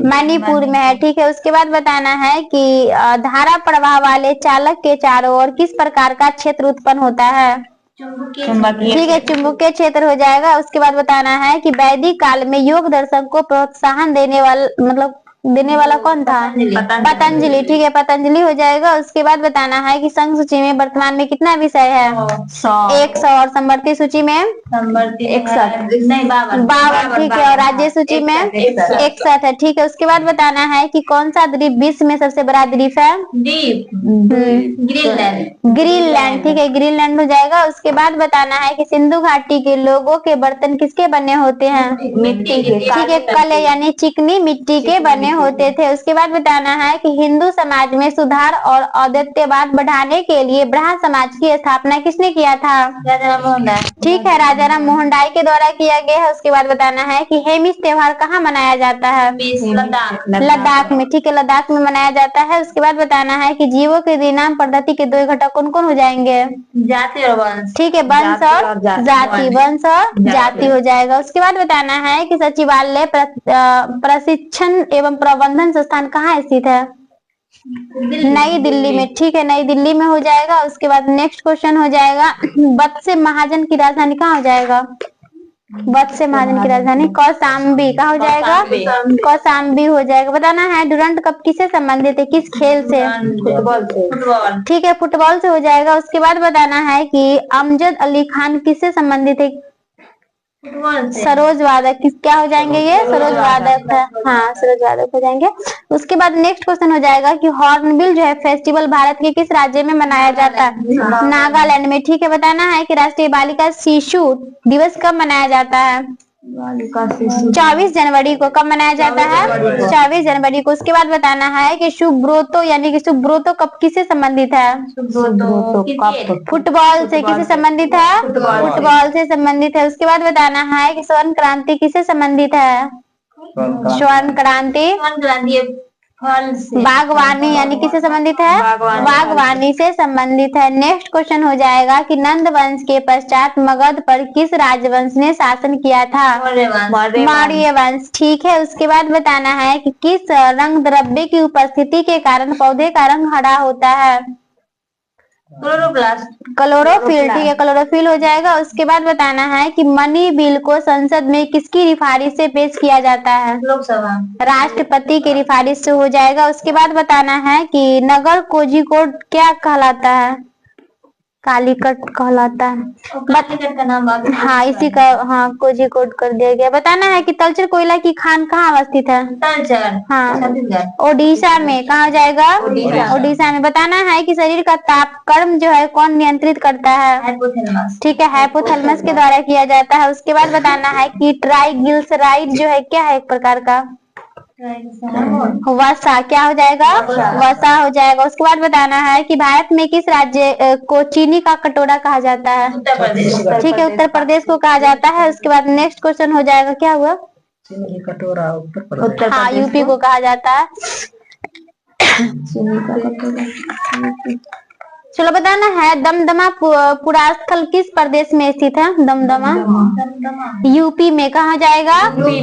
मणिपुर में है। ठीक है, उसके बाद बताना है कि धारा प्रवाह वाले चालक के चारों ओर किस प्रकार का क्षेत्र उत्पन्न होता है? ठीक है, चुंबकीय क्षेत्र हो जाएगा। उसके बाद बताना है कि वैदिक काल में योग दर्शन को प्रोत्साहन देने वाला कौन था? पतंजलि। ठीक है, पतंजलि हो जाएगा। उसके बाद बताना है कि संघ सूची में वर्तमान में कितना विषय है? 100। और समवर्ती सूची में 61। 52। ठीक है, और राज्य सूची में 61 है। ठीक है, उसके बाद बताना है कि कौन सा द्वीप विश्व में सबसे बड़ा द्वीप है? ग्रीनलैंड। ठीक है, ग्रीनलैंड हो जाएगा। उसके बाद बताना है कि सिंधु घाटी के लोगों के बर्तन किसके बने होते हैं? मिट्टी के। ठीक है, कले यानी चिकनी मिट्टी के बने होते थे। उसके बाद बताना है कि हिंदू समाज में सुधार और अद्वैतवाद बढ़ाने के लिए ब्रह्म समाज की स्थापना किसने किया था? ठीक है, राजा राम मोहन राय के द्वारा किया गया है। उसके बाद बताना है कि हेमिस त्योहार कहाँ मनाया जाता है? लद्दाख में। ठीक है, लद्दाख में मनाया जाता है। उसके बाद बताना है कि जीवों के नाम पद्धति के 2 घटक कौन कौन हो जाएंगे? जाति और वंश। ठीक है, वंश और जाति। वंश और जाति हो जाएगा। उसके बाद बताना है कि सचिवालय प्रशिक्षण एवं प्रबंधन संस्थान कहाँ स्थित है? नई दिल्ली में। ठीक है, नई दिल्ली में हो जाएगा। उसके बाद नेक्स्ट क्वेश्चन हो जाएगा वत्स महाजन की राजधानी कहाँ हो जाएगा? वत्स महाजन की राजधानी कौशाम्बी। कहाँ हो जाएगा? कौशाम्बी हो जाएगा। बताना है डुरंड कप किससे संबंधित है? किस खेल से? फुटबॉल। ठीक है, फुटबॉल से हो जाएगा। उसके बाद बताना है कि अमजद अली खान किससे संबंधित है? सरोज वादक। किस क्या हो जाएंगे ये? सरोज वादक है। हाँ, सरोज वादक हो जाएंगे। उसके बाद नेक्स्ट क्वेश्चन हो जाएगा कि हॉर्नबिल जो है फेस्टिवल भारत के किस राज्य में मनाया जाता है? नागालैंड में। ठीक है, बताना है कि राष्ट्रीय बालिका शिशु दिवस कब मनाया जाता है? 24 जनवरी को। कब मनाया जाता है? 24 जनवरी को। उसके बाद बताना है कि सुब्रोतो यानी कि सुब्रोतो कब किससे संबंधित है? फुटबॉल से। किससे संबंधित है? फुटबॉल से संबंधित है। उसके बाद बताना है कि स्वर्ण क्रांति किससे संबंधित है? स्वर्ण क्रांति बागवानी यानी किससे संबंधित है? बागवानी से संबंधित है। नेक्स्ट क्वेश्चन हो जाएगा कि नंद वंश के पश्चात मगध पर किस राजवंश ने शासन किया था? मौर्य वंश। ठीक है, उसके बाद बताना है कि किस रंग द्रव्य की उपस्थिति के कारण पौधे का रंग हरा होता है? क्लोरोप्लास्ट। क्लोरोफिल, ठीक है क्लोरोफिल हो जाएगा। उसके बाद बताना है कि मनी बिल को संसद में किसकी सिफारिश से पेश किया जाता है? लोकसभा। राष्ट्रपति की सिफारिश से हो जाएगा। उसके बाद बताना है कि नगर कोझिकोड क्या कहलाता है? कालीकट कहलाता है। कालीकट का नाम अभी हाँ इसी का, हाँ कोझिकोड कर दिया गया। बताना है कि तलचर कोयला की खान कहाँ अवस्थित है? तलचर, हाँ छत्तीसगढ़। ओडिशा में। कहाँ हो जाएगा? ओडिशा। ओडिशा में। बताना है कि शरीर का तापक्रम जो है कौन नियंत्रित करता है? हाइपोथैलेमस। ठीक है हाइपोथैलेमस के द्वारा किया जाता है। उसके बाद बताना है कि ट्राइग्लिसराइड जो है क्या है एक प्रकार का? वसा। क्या हो जाएगा? वसा हो जाएगा। उसके बाद बताना है कि भारत में किस राज्य को चीनी का कटोरा कहा जाता है? उत्तर प्रदेश। ठीक है उत्तर प्रदेश को कहा जाता है। उसके बाद नेक्स्ट क्वेश्चन हो जाएगा, क्या हुआ? चीनी कटोरा उत्तर हाँ प्रदेश यूपी को कहा जाता है। चलो बताना है दमदमा पुरास्थल किस प्रदेश में स्थित है? दमदमा यूपी में। कहाँ जाएगा?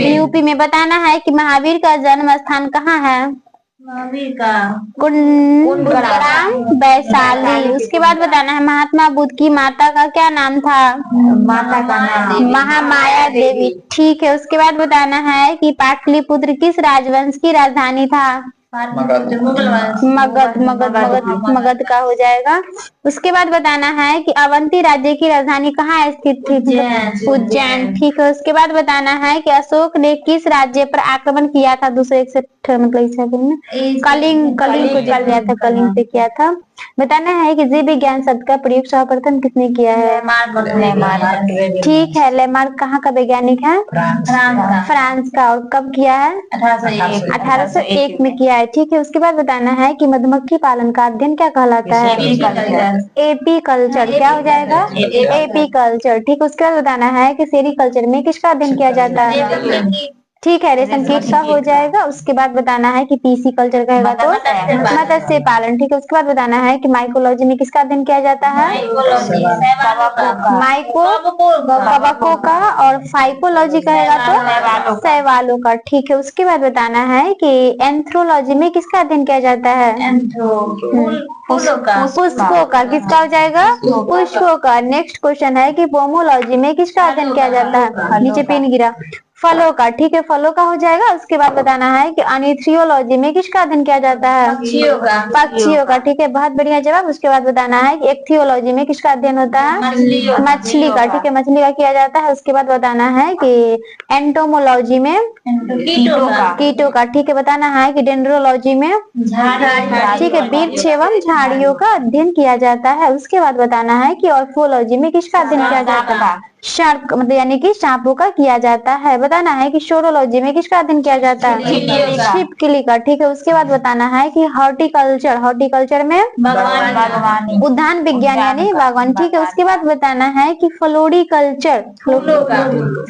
यूपी में। बताना है कि महावीर का जन्म स्थान कहाँ है? महावीर का कुंडग्राम वैशाली। उसके बाद बताना है महात्मा बुद्ध की माता का क्या नाम था? माता का नाम महामाया देवी। ठीक है। उसके बाद बताना है कि पाटलिपुत्र किस राजवंश की राजधानी था? मुगल वंश। मगध का हो जाएगा। उसके बाद बताना है कि अवंती राज्य की राजधानी कहाँ स्थित थी? उज्जैन। ठीक है। उसके बाद बताना है कि अशोक ने किस राज्य पर आक्रमण किया था? 261 मतलब ईसा पूर्व में। कलिंग को जीत लिया था, कलिंग पे किया था। बताना है कि जीव विज्ञान शब्द का प्रयोग सर्वप्रथम किसने किया है? ठीक है। लेमार्क कहाँ का वैज्ञानिक है? फ्रांस का। और कब किया है? 1801 में किया है। ठीक है। उसके बाद बताना है कि मधुमक्खी पालन का अध्ययन क्या कहलाता है? AP culture. क्या हो जाएगा? AP culture. ठीक है। उसके बाद बताना है कि सेरीकल्चर में किसका अध्ययन किया जाता है? ठीक है रेशम कीट का हो जाएगा। उसके बाद बताना है कि पीसी कल्चर कहेगा तो मत्स्य पालन। ठीक है। उसके बाद बताना है कि माइकोलॉजी में किसका अध्ययन किया जाता है? माइको कवकों का। और फाइकोलॉजी कहेगा तो शैवालों का। ठीक है। उसके बाद बताना है कि एंथ्रोलॉजी में किसका अध्ययन किया जाता है? पुष्पों का। किसका हो जाएगा? पुष्पों का। नेक्स्ट क्वेश्चन है कि पोमोलॉजी में किसका अध्ययन किया जाता है? नीचे पेन गिरा। फलों का। ठीक है फलों का हो जाएगा। उसके बाद बताना है कि अनिथियोलॉजी में किसका अध्ययन किया जाता है? पक्षियों का। ठीक है बहुत बढ़िया जवाब। उसके बाद बताना है कि एक्थियोलॉजी में किसका अध्ययन होता है? मछली का। ठीक है मछली का किया जाता है। उसके बाद बताना है कि एंटोमोलॉजी में कीटों का। ठीक है। बताना है कि डेंड्रोलॉजी में ठीक है वृक्ष एवं झाड़ियों का अध्ययन किया जाता है। उसके बाद बताना है कि ऑर्फोलॉजी में किसका अध्ययन किया जाता है? शार्क मतलब यानी कि सांपों का किया जाता है। बताना है कि शोरोलॉजी में किसका अध्ययन किया जाता है? छिपकली का। ठीक है। उसके बाद बताना है कि हॉर्टिकल्चर में उद्यान विज्ञान यानी बागवानी। ठीक है। उसके बाद बताना है कि फ्लोरिकल्चर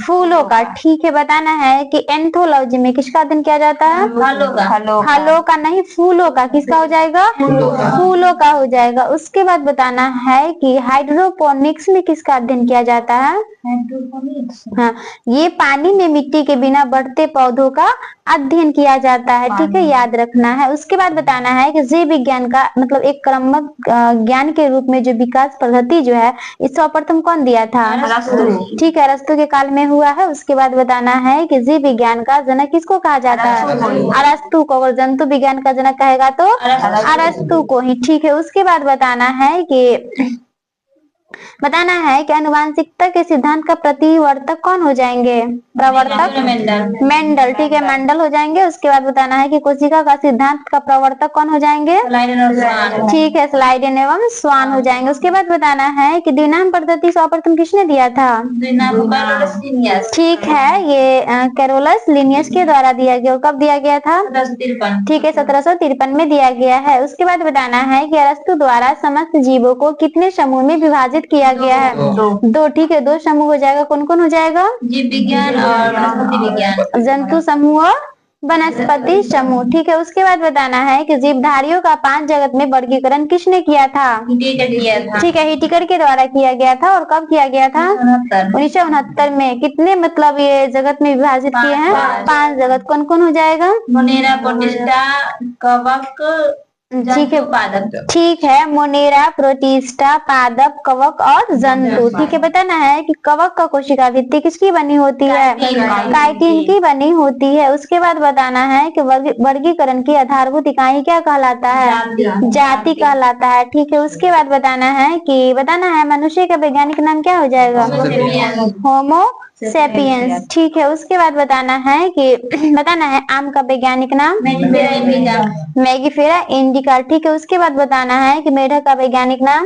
फूलों का। ठीक है। बताना है कि एंथोलॉजी में किसका अध्ययन किया जाता है? फलों का नहीं फूलों का। किसका हो जाएगा? फूलों का हो जाएगा। उसके बाद बताना है कि हाइड्रोपोनिक्स में किसका अध्ययन किया जाता है? हाँ ये पानी में मिट्टी के बिना बढ़ते पौधों का अध्ययन किया जाता है। ठीक है याद रखना है। उसके बाद बताना है कि जीव विज्ञान का मतलब एक क्रमबद्ध ज्ञान के रूप में जो विकास पद्धति जो है इस सर्वप्रथम कौन दिया था? ठीक है अरस्तु के काल में हुआ है। उसके बाद बताना है कि जीव विज्ञान का जनक किसको कहा जाता है? अरस्तु को। और जंतु विज्ञान का जनक कहेगा तो अरस्तु को ही। ठीक है। उसके बाद बताना है कि आनुवांशिकता के सिद्धांत का प्रतिवर्तक कौन हो जाएंगे? प्रवर्तक मेंडल। ठीक है मंडल हो जाएंगे। उसके बाद बताना है कि कोशिका का सिद्धांत का प्रवर्तक कौन हो जाएंगे? ठीक है स्लाइडेन एवं स्वान हो जाएंगे। उसके बाद बताना है कि द्विनाम पद्धति सर्वप्रथम किसने दिया था? ठीक है ये कैरोलस लिनियस के द्वारा दिया गया। कब दिया गया था? ठीक है 1753 में दिया गया है। उसके बाद बताना है कि अरस्तु द्वारा समस्त जीवों को कितने समूह में विभाजित किया गया है? दो। ठीक है 2 समूह हो जाएगा। कौन कौन हो जाएगा? जीव विज्ञान और वनस्पति विज्ञान। जंतु समूह और वनस्पति समूह। ठीक है। उसके बाद बताना है कि जीवधारियों का 5 जगत में वर्गीकरण किसने किया था? ठीक है हिटिकर के द्वारा किया गया था। और कब किया गया था? 1969 में। कितने मतलब ये जगत में विभाजित किए हैं? 5 जगत। कौन कौन हो जाएगा? मोनेरा, प्रोटिस्टा, कवक, ठीक है पादप। ठीक है, मोनेरा, प्रोटिस्टा, पादप, कवक और जंतु। ठीक है, बताना है कि कवक का कोशिका भित्ति किसकी बनी होती है? काइटिन की बनी होती है। उसके बाद बताना है कि वर्गीकरण की आधारभूत इकाई क्या कहलाता है? जाति कहलाता है। ठीक है, उसके बाद बताना है मनुष्य का वैज्ञानिक नाम क्या हो जाएगा? होमो सेपियंस। ठीक है, उसके बाद बताना है आम का वैज्ञानिक नाम? मैगिफेरा इंडिका। ठीक है, उसके बाद बताना है कि मेढक का वैज्ञानिक नाम?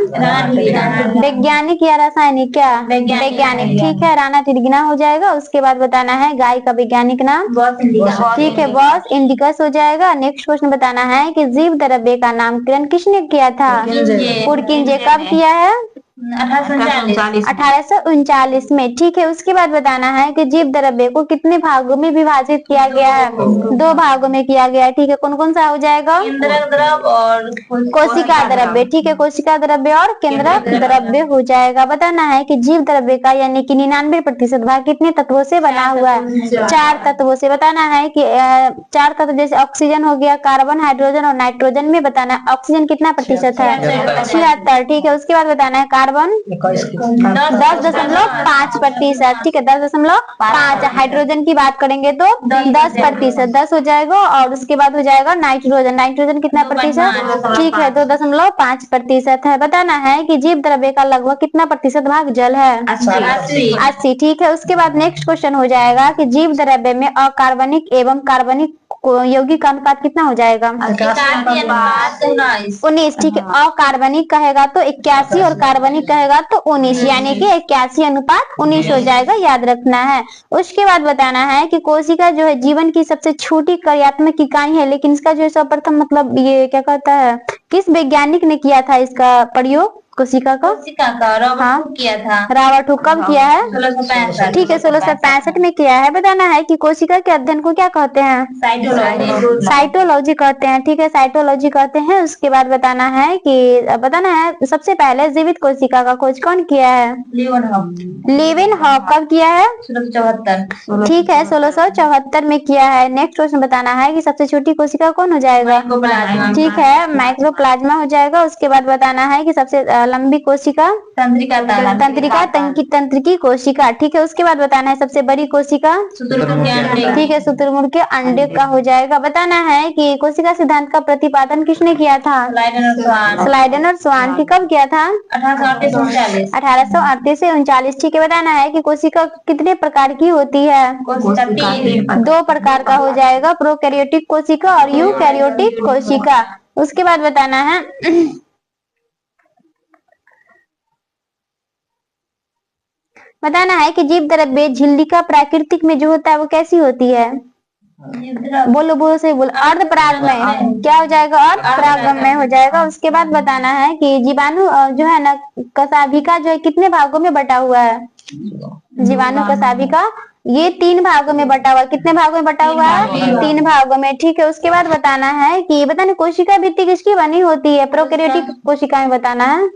वैज्ञानिक या रासायनिक? क्या वैज्ञानिक। ठीक है, राना तिर्गिना हो जाएगा। उसके बाद बताना है गाय का वैज्ञानिक नाम? ठीक है, बॉस इंडिकस हो जाएगा। नेक्स्ट क्वेश्चन बताना है कि जीव द्रव्य का नामकरण किसने किया था? पुरकिंजे। कब किया है? 1839 में। ठीक है, उसके बाद बताना है कि जीव द्रव्य को कितने भागों में विभाजित किया गया है? 2 भागों में किया गया है। ठीक है, कौन कौन सा हो जाएगा? केंद्रक द्रव्य और कोशिका द्रव्य। ठीक है, कोशिका द्रव्य और केंद्रक द्रव्य हो जाएगा। बताना है कि जीव द्रव्य का यानी कि 99% भाग कितने तत्वों से बना हुआ है? 4 तत्वों से। बताना है कि 4 तत्व जैसे ऑक्सीजन हो गया, कार्बन, हाइड्रोजन और नाइट्रोजन में बताना ऑक्सीजन कितना प्रतिशत है? 76। ठीक है, उसके बाद बताना है कार्बन 10.5%। ठीक है, 10.5। हाइड्रोजन की बात करेंगे तो 10%, 10 हो जाएगा। और उसके बाद हो जाएगा नाइट्रोजन कितना प्रतिशत? ठीक है, 2.5% है। बताना है कि जीव द्रव्य का लगभग कितना प्रतिशत भाग जल है? 80। ठीक है, उसके बाद नेक्स्ट क्वेश्चन हो जाएगा कि जीव द्रव्य में अकार्बनिक एवं कार्बनिक यौगिक अनुपात कितना हो जाएगा? 19। ठीक है, अकार्बनिक कहेगा तो 81 और कार्बनिक कहेगा तो 19, यानी कि 81:19 हो जाएगा, याद रखना है। उसके बाद बताना है कि कोशिका जो है जीवन की सबसे छोटी कार्यात्मक इकाई है, लेकिन इसका जो है सर्वप्रथम मतलब ये क्या कहता है, किस वैज्ञानिक ने किया था इसका प्रयोग? कोशिका का रॉबर्ट किया था। रॉबर्ट हुक कब किया है? 1665। ठीक है, 1665 में किया है। बताना है कि कोशिका के अध्ययन को क्या कहते हैं? साइटोलॉजी कहते हैं। ठीक है, साइटोलॉजी कहते हैं। उसके बाद बताना है सबसे पहले जीवित कोशिका का खोज कौन किया है? लीवेनहॉक। कब किया है? 1674। ठीक है, 1674 में किया है। नेक्स्ट क्वेश्चन बताना है कि सबसे छोटी कोशिका कौन हो जाएगा? ठीक है, माइक्रोप्लाज्मा हो जाएगा। उसके बाद बताना है कि सबसे लंबी कोशिका? तंत्रिकी कोशिका। ठीक है, उसके बाद बताना है सबसे बड़ी कोशिका? ठीक है, शुतुरमुर्ग के अंडे का हो जाएगा। बताना है कि कोशिका सिद्धांत का प्रतिपादन किसने किया था? स्लाइडन और स्वान। कब किया था? 1838 से 39। ठीक है, बताना है कि कोशिका कितने प्रकार की होती है? 2 प्रकार का हो जाएगा, प्रोकैरियोटिक कोशिका और यूकैरियोटिक कोशिका। उसके बाद बताना है कि जीव द्रव्य झिल्ली का प्राकृतिक में जो होता है वो कैसी होती है? बोलो से बोलो। अर्ध परागमय। क्या हो जाएगा? अर्ध परागमय हो जाएगा। उसके बाद बताना है कि जीवाणु जो है ना कशाभिका जो है कितने भागों में बटा हुआ है? जीवाणु कशाभिका ये 3 भागों में बटा हुआ। कितने भागों में बटा हुआ है? 3 भागों में। ठीक है, उसके बाद बताना है कि कोशिका भित्ति किसकी बनी होती है? प्रोकैरियोटिक कोशिका में बताना है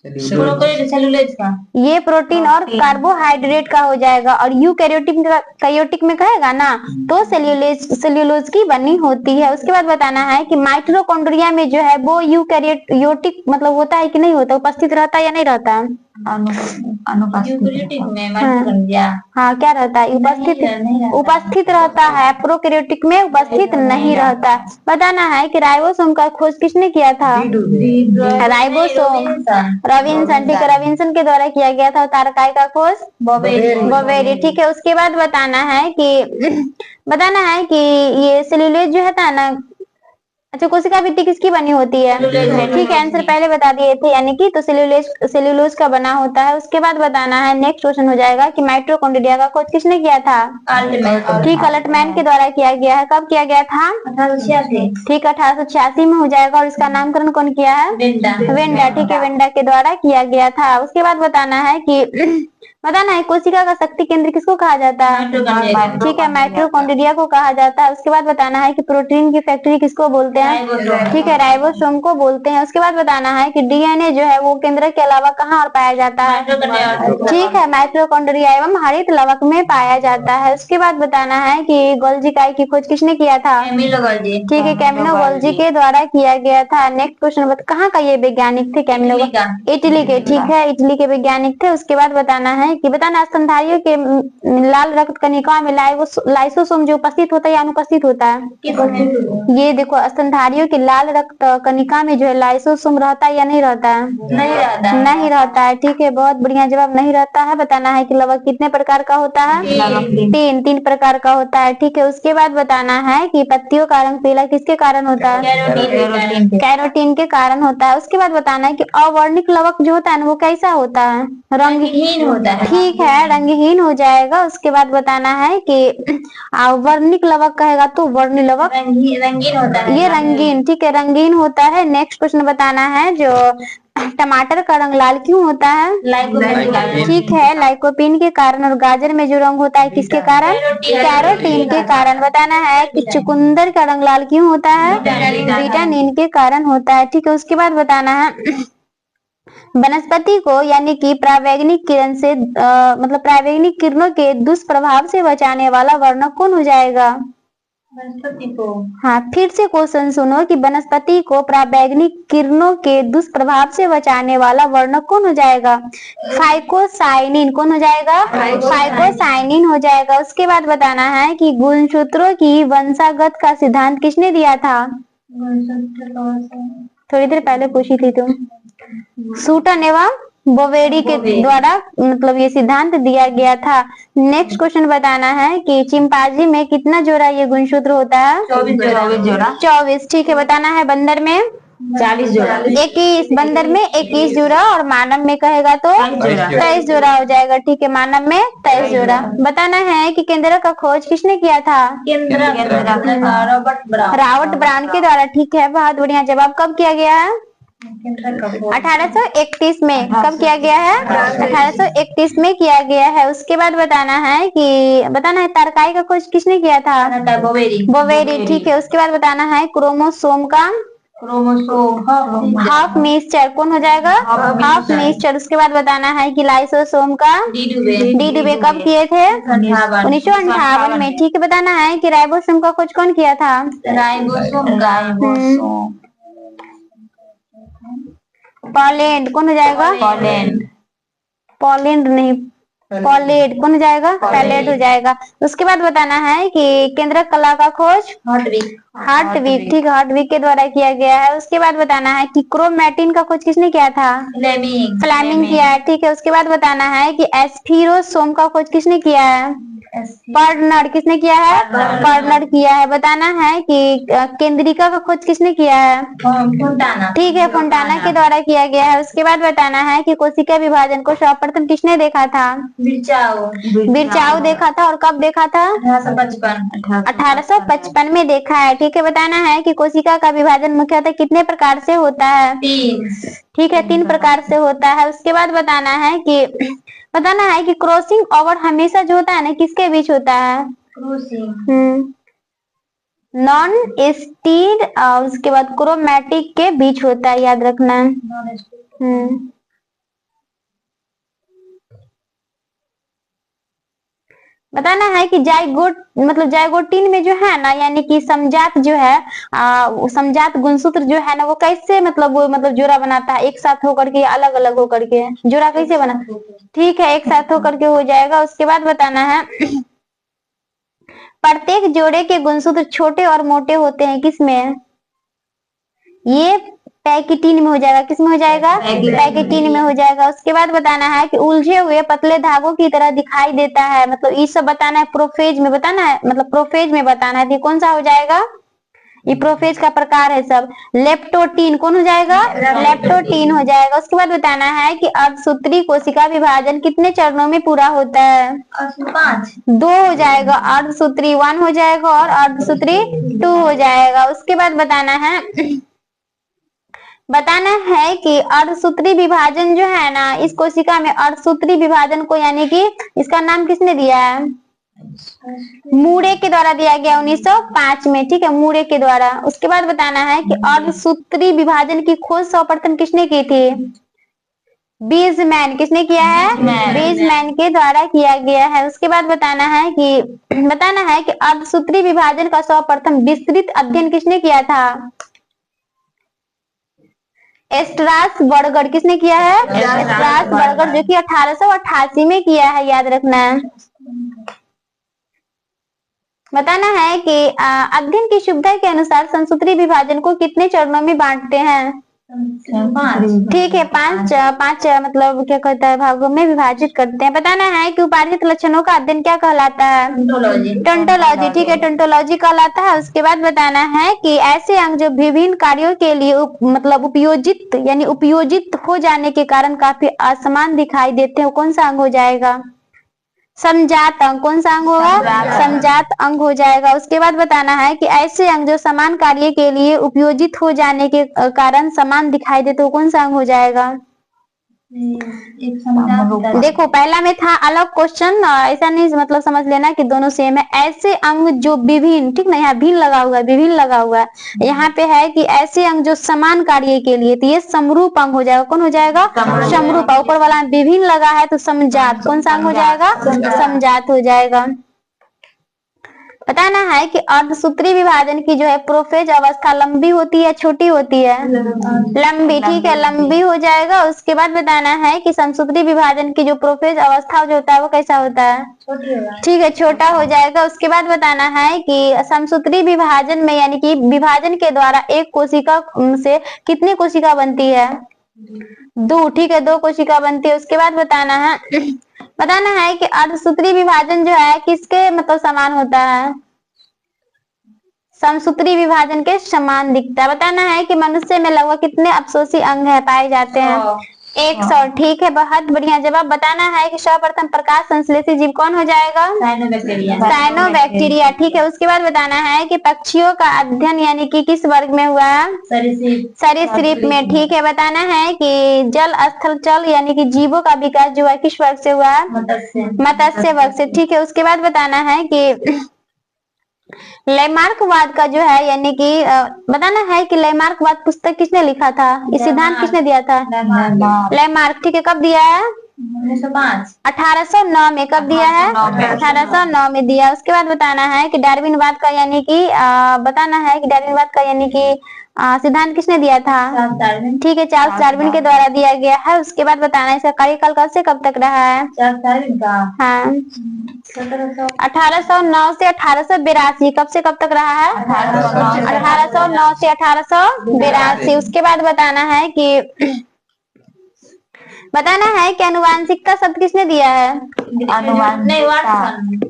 सेलुलोज का। ये प्रोटीन और कार्बोहाइड्रेट का हो जाएगा। और यूकैरियोटिक में कहेगा ना तो सेल्यूलोज की बनी होती है। उसके बाद बताना है कि माइटोकॉन्ड्रिया में जो है वो यूकैरियोटिक मतलब होता है कि नहीं होता, उपस्थित रहता है या नहीं रहता है? हाँ, क्या रहता है? उपस्थित रहता है। प्रोकैरियोटिक में उपस्थित नहीं रहता। बताना है कि राइबोसोम का खोज किसने किया था? Ribosome Robinson. ठीक है, रॉबिन्सन के द्वारा किया गया था। तारकाई का खोज बोवेरी। ठीक है, उसके बाद बताना है कि ये सेल्यूलोज जो है ना, अच्छा कोशिका भित्ति किसकी बनी होती है? ठीक है, आंसर पहले बता दिए थे, यानी कि तो सेल्यूलोज का बना होता है। उसके बाद बताना है नेक्स्ट क्वेश्चन हो जाएगा कि माइटोकॉन्ड्रिया का खोज किसने किया था? ठीक, अल्टमैन के द्वारा किया गया है। कब किया गया था? 1886। ठीक, 1886 में हो जाएगा। और इसका नामकरण कौन किया है? वेंडा। ठीक है, वेंडा के द्वारा किया गया था। उसके बाद बताना है कि बताना है कोशिका का शक्ति केंद्र किसको कहा जाता है? ठीक है, माइटोकॉन्ड्रिया को कहा जाता है। उसके बाद बताना है कि प्रोटीन की फैक्ट्री किसको बोलते हैं? ठीक है, राइबोसोम को बोलते हैं। उसके बाद बताना है कि डीएनए जो है वो केंद्र के अलावा कहाँ और पाया जाता है? ठीक है, माइटोकॉन्ड्रिया एवं हरित लवक में पाया जाता है। उसके बाद बताना है कि गोल्जी इकाई की खोज किसने किया था? ठीक है, कैमिलो गोल्जी के द्वारा किया गया था। नेक्स्ट क्वेश्चन, कहाँ का ये वैज्ञानिक थे? कैमिलो, इटली के। ठीक है, इटली के वैज्ञानिक थे। उसके बाद बताना है कि बताना स्तनधारियों के लाल रक्त कणिका में लाइसोसोम जो उपस्थित होता है या अनुपस्थित होता है? ये देखो, स्तनधारियों के लाल रक्त कणिका में जो है लाइसोसोम रहता है या नहीं रहता है? नहीं रहता है। ठीक है, बहुत बढ़िया जवाब, नहीं रहता है। बताना है कि लवक कितने प्रकार का होता है? तीन प्रकार का होता है। ठीक है, उसके बाद बताना है कि पत्तियों का रंग पीला किसके कारण होता है? कैरोटीन के कारण होता है। उसके बाद बताना है कि अवर्णिक लवक जो होता है ना वो कैसा होता है? रंगहीन होता है। ठीक है, रंगहीन हो जाएगा। उसके बाद बताना है कि वर्णिक लवक कहेगा तो वर्णी लवक रंगीन होता है। ये रंगीन, ठीक है, रंगीन होता है। नेक्स्ट क्वेश्चन बताना है जो टमाटर का रंग लाल क्यों होता है? ठीक है, लाइकोपीन के कारण। और गाजर में जो रंग होता है किसके कारण? कैरोटीन के कारण। बताना है कि चुकंदर का रंग लाल क्यों होता है? विटामिन के कारण होता है। ठीक है, उसके बाद बताना है वनस्पति को यानी कि परावैंगिक किरण से मतलब परावैंगिक किरणों के दुष्प्रभाव से बचाने वाला वर्णक कौन हो जाएगा? वनस्पति को। हाँ, फिर से क्वेश्चन सुनो कि वनस्पति को परावैंगिक किरणों के दुष्प्रभाव से बचाने वाला वर्णक कौन हो जाएगा? फाइकोसाइनिन। कौन हो जाएगा? फाइकोसाइनिन हो जाएगा। उसके बाद बताना है कि गुणसूत्रों की वंशागत का सिद्धांत किसने दिया था? थोड़ी देर पहले पूछी थी तुम। सूटन एवं बोवेरी के द्वारा मतलब ये सिद्धांत दिया गया था। नेक्स्ट क्वेश्चन बताना है कि चिंपांजी में कितना जोड़ा ये गुणसूत्र होता है? 24 जोड़ा। 24। ठीक है, बताना है बंदर में 40 जोड़ा। 21। बंदर में 21 जोड़ा और मानव में कहेगा तो 23 जोड़ा हो जाएगा। ठीक है, मानव में 23 जोड़ा। बताना है कि केंद्र का खोज किसने किया था? रॉबर्ट ब्राउन के द्वारा। ठीक है, बहुत बढ़िया जवाब। कब किया गया है? 1831 में। कब किया गया है? 1831 में किया गया है। उसके बाद बताना है कि बताना है तारकाई का खोज किसने किया था? बोवेरी। ठीक है, उसके बाद बताना है क्रोमोसोम का हाफ मिक्सचर कौन हो जाएगा? Half mixture. उसके बाद बताना है कि लाइसोसोम का डी कब किए थे? 1958 में। ठीक है, बताना है कि राइबोसोम का खोज कौन किया था? पोलैंड। कौन हो जाएगा? पोलैंड नहीं, पोलेड। कौन हो जाएगा? पैलेट हो जाएगा। उसके बाद बताना है कि केंद्रक कला का खोज हार्टविक। ठीक है, हार्टविक के द्वारा किया गया है। उसके बाद बताना है कि क्रोमैटिन का खोज किसने किया था? फ्लेमिंग किया है। ठीक है, उसके बाद बताना है कि एस्फिरोसोम का खोज किसने किया है? पर्नर। किसने किया है? पर्नर किया है। बताना है कि केंद्रिका का खोज किसने किया है? ठीक है, फोंटाना के द्वारा किया गया है। उसके बाद बताना है कि कोशिका विभाजन को सर्वप्रथम किसने देखा था? बिरचाऊ देखा था। और कब देखा था? 1855 में देखा है। ठीक है, बताना है कि कोशिका का विभाजन मुख्यतः कितने प्रकार से होता है? 3। ठीक है, 3 प्रकार से होता है। उसके बाद बताना है कि क्रॉसिंग ओवर हमेशा जो होता है ना किसके बीच होता है? Non stead. उसके बाद क्रोमैटिक के बीच होता है, याद रखना है। बताना है कि जाइगोट मतलब जाइगोटिन में जो है ना यानी कि समजात जो है समजात गुणसूत्र जो है ना वो कैसे मतलब जोड़ा बनाता है? एक साथ होकर के अलग अलग होकर के जोड़ा कैसे बना? ठीक है, एक साथ होकर के हो जाएगा। उसके बाद बताना है प्रत्येक जोड़े के गुणसूत्र छोटे और मोटे होते हैं। किसमें? ये पैकेटीन में हो जाएगा। किस में हो जाएगा? पैकेटीन में हो जाएगा। उसके बाद बताना है कि उलझे हुए पतले धागों की तरह दिखाई देता है। मतलब ये सब बताना है प्रोफेज में बताना है, मतलब प्रोफेज में बताना है। कौन सा हो जाएगा? ये प्रोफेज का प्रकार है सब। लेप्टोटीन। कौन हो जाएगा? लेप्टोटीन हो जाएगा। उसके बाद बताना है कि अर्धसूत्री कोशिका विभाजन कितने चरणों में पूरा होता है? 5। 2 हो जाएगा। अर्धसूत्री 1 हो जाएगा और अर्धसूत्री 2 हो जाएगा। उसके बाद बताना है बताना है कि अर्धसूत्री विभाजन जो है ना, इस कोशिका में अर्धसूत्री विभाजन को यानी कि इसका नाम किसने दिया है? मूरे के द्वारा दिया गया 1905 में, ठीक है, मूरे के द्वारा। उसके बाद बताना है कि अर्धसूत्री विभाजन की खोज सर्वप्रथम किसने की थी? बीजमैन। किसने किया है? बीजमैन के द्वारा किया गया है। उसके बाद बताना है कि अर्धसूत्री विभाजन का सर्वप्रथम विस्तृत अध्ययन किसने किया था? स्ट्रासबर्गर। किसने किया है? स्ट्रासबर्गर, जो कि 1888 में किया है, याद रखना है। बताना है कि अध्ययन की सुविधा के अनुसार समसूत्री विभाजन को कितने चरणों में बांटते हैं? 5। ठीक है, पांच मतलब क्या कहता है, भागों में विभाजित करते हैं। बताना है कि उपार्जित लक्षणों का अध्ययन क्या कहलाता है? टोंटोलॉजी। ठीक है, टोंटोलॉजी कहलाता है। उसके बाद बताना है कि ऐसे अंग जो विभिन्न कार्यों के लिए उपयोजित हो जाने के कारण काफी असमान दिखाई देते हैं, कौन सा अंग हो जाएगा? समजात अंग। कौन सा अंग होगा? समजात अंग हो जाएगा। उसके बाद बताना है कि ऐसे अंग जो समान कार्य के लिए उपयोजित हो जाने के कारण समान दिखाई देते, कौन सा अंग हो जाएगा? देखो, पहला में था अलग क्वेश्चन, ऐसा नहीं मतलब समझ लेना कि दोनों सेम है। ऐसे अंग जो विभिन्न, ठीक ना, यहाँ भिन्न लगा हुआ है, विभिन्न लगा हुआ है, यहाँ पे है कि ऐसे अंग जो समान कार्य के लिए, तो ये समरूप अंग हो जाएगा। कौन हो जाएगा? समरूप। ऊपर वाला विभिन्न लगा है तो समजात। कौन सा अंग हो जाएगा? समजात हो जाएगा। बताना है कि अर्धसूत्री विभाजन की जो है प्रोफेज अवस्था लंबी होती है, छोटी होती है? लंबी। ठीक है, लंबी हो जाएगा। उसके बाद बताना है कि समसूत्री विभाजन की जो प्रोफेज अवस्था जो होता है वो कैसा होता है? ठीक है, छोटा हो जाएगा। उसके बाद बताना है कि समसूत्री विभाजन में यानी कि विभाजन के द्वारा एक कोशिका से कितनी कोशिका बनती है? 2। ठीक है, 2 कोशिका बनती है। उसके बाद बताना है कि अर्धसूत्री विभाजन जो है किसके मतलब समान होता है? समसूत्री विभाजन के समान दिखता है। बताना है कि मनुष्य में लगभग कितने अपकोषी अंग है पाए जाते हैं? 100। ठीक है, बहुत बढ़िया जवाब। बताना है कि सर्वप्रथम प्रकाश संश्लेषी जीव कौन हो जाएगा? साइनोबैक्टीरिया। ठीक है। उसके बाद बताना है कि पक्षियों का अध्ययन यानी कि किस वर्ग में हुआ? सरीसृप में। ठीक है। बताना है कि जल स्थल चल यानी कि जीवों का विकास जो है किस वर्ग से हुआ? मत्स्य वर्ग से। ठीक है। उसके बाद बताना है कि लैमार्कवाद का जो है यानी कि बताना है कि लैमार्कवाद पुस्तक किसने लिखा था? ये सिद्धांत किसने दिया था? लैमार्क। ठीक है। कब दिया है? 1809 में। कब दिया है? 1809 में दिया। उसके बाद बताना है कि डार्विनवाद का यानी कि सिद्धांत किसने दिया था? ठीक है, चार्ल्स डार्विन के द्वारा दिया गया है। उसके बाद बताना है इसका कार्यकाल कब से कब तक रहा है? हाँ, 1809 से 1882। कब से कब तक रहा है? 1809 से 1882। उसके बाद बताना है कि आनुवांशिकता शब्द किसने दिया है?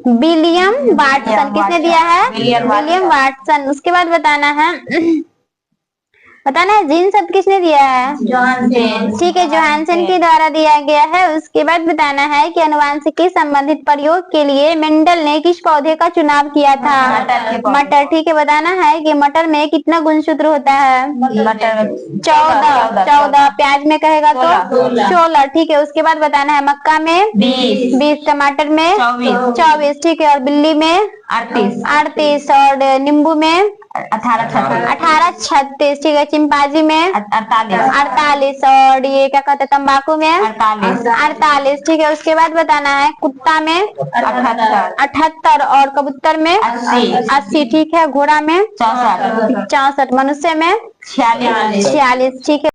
William Watson. किसने दिया है? William Watson. उसके बाद बताना है जीन शब्द किसने दिया है? ठीक है, जोहानसन के द्वारा दिया गया है। उसके बाद बताना है कि आनुवांशिकी संबंधित प्रयोग के लिए मेंडल ने किस पौधे का चुनाव किया था? मटर। ठीक है। बताना है कि मटर में कितना गुणसूत्र होता है? 14। प्याज में कहेगा तो 16। ठीक है। उसके बाद बताना है मक्का में 20, टमाटर में 24। ठीक है। और बिल्ली में 38 और नींबू में 1836। ठीक है। चिंपांजी में 48 और ये क्या कहते हैं तंबाकू में 48। ठीक है। उसके बाद बताना है कुत्ता में 78 और कबूतर में 80। ठीक है। घोड़ा में 64। मनुष्य में 46। ठीक है।